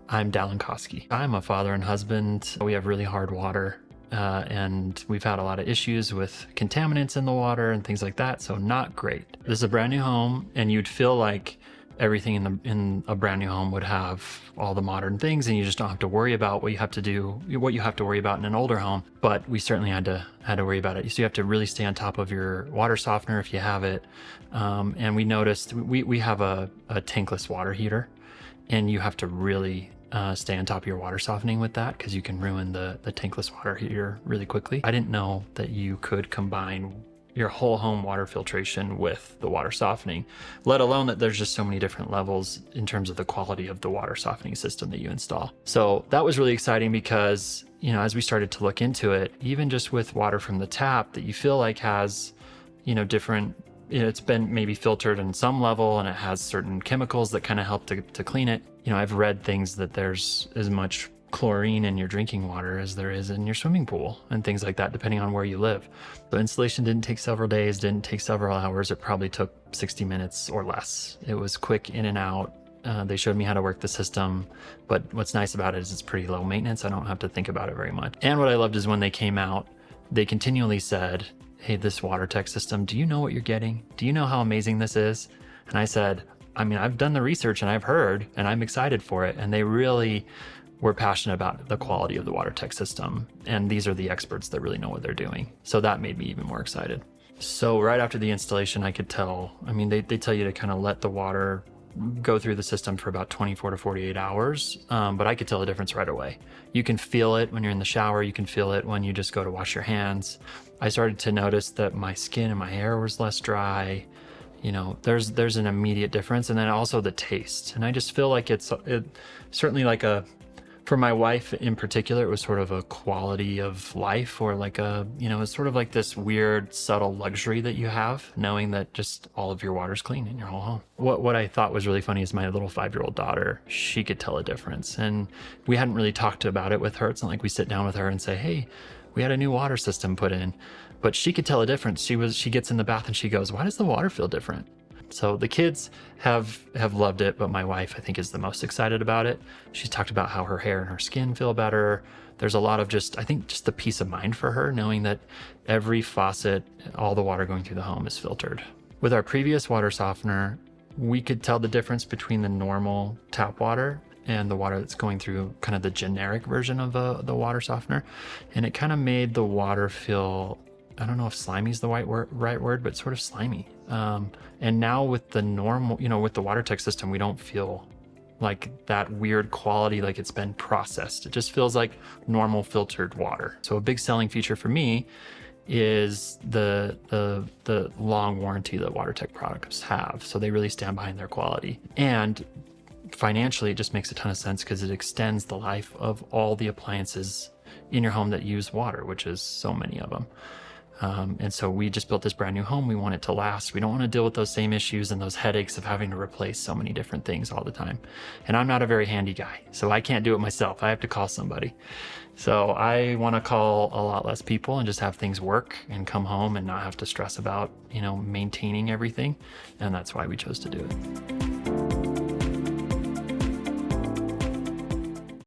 I'm Dallon. I'm a father and husband. We have really hard water and we've had a lot of issues with contaminants in the water and things like that, so not great. This is a brand new home, and you'd feel like everything in a brand new home would have all the modern things and you just don't have to worry about what you have to worry about in an older home. But we certainly had to worry about it. So you have to really stay on top of your water softener if you have it. And we noticed we have a tankless water heater, and you have to really stay on top of your water softening with that, because you can ruin the tankless water heater really quickly. I didn't know that you could combine your whole home water filtration with the water softening, let alone that there's just so many different levels in terms of the quality of the water softening system that you install. So that was really exciting because, you know, as we started to look into it, even just with water from the tap that you feel like has, you know, different, it's been maybe filtered in some level and it has certain chemicals that kind of help to clean it. You know, I've read things that there's as much chlorine in your drinking water as there is in your swimming pool and things like that, depending on where you live. The installation didn't take several days, didn't take several hours. It probably took 60 minutes or less. It was quick in and out. They showed me how to work the system, but what's nice about it is it's pretty low maintenance. I don't have to think about it very much. And what I loved is when they came out, they continually said, "Hey, this WaterTech system, do you know what you're getting? Do you know how amazing this is?" And I said, I mean, I've done the research and I've heard, and I'm excited for it. And they really were passionate about the quality of the WaterTech system. And these are the experts that really know what they're doing. So that made me even more excited. So right after the installation, I could tell, I mean, they tell you to kind of let the water go through the system for about 24 to 48 hours. But I could tell the difference right away. You can feel it when you're in the shower. You can feel it when you just go to wash your hands. I started to notice that my skin and my hair was less dry. You know, there's an immediate difference. And then also the taste. And I just feel like it's certainly like for my wife in particular, it was sort of a quality of life, or like you know, it's sort of like this weird, subtle luxury that you have, knowing that just all of your water's clean in your whole home. What I thought was really funny is my little 5-year-old daughter, she could tell a difference. And we hadn't really talked about it with her. It's not like we sit down with her and say, "Hey, we had a new water system put in," but she could tell a difference. She gets in the bath and she goes, "Why does the water feel different?" So the kids have loved it, but my wife, I think, is the most excited about it. She's talked about how her hair and her skin feel better. There's a lot of I think just the peace of mind for her, knowing that every faucet, all the water going through the home is filtered. With our previous water softener, we could tell the difference between the normal tap water and the water that's going through kind of the generic version of the water softener. And it kind of made the water feel, I don't know if slimy is the right word, but sort of slimy. And now with the normal, you know, with the WaterTech system, we don't feel like that weird quality, like it's been processed. It just feels like normal filtered water. So a big selling feature for me is the long warranty that WaterTech products have. So they really stand behind their quality. And financially, it just makes a ton of sense because it extends the life of all the appliances in your home that use water, which is so many of them. And so we just built this brand new home. We want it to last. We don't want to deal with those same issues and those headaches of having to replace so many different things all the time. And I'm not a very handy guy, so I can't do it myself. I have to call somebody. So I want to call a lot less people and just have things work and come home and not have to stress about, you know, maintaining everything. And that's why we chose to do it.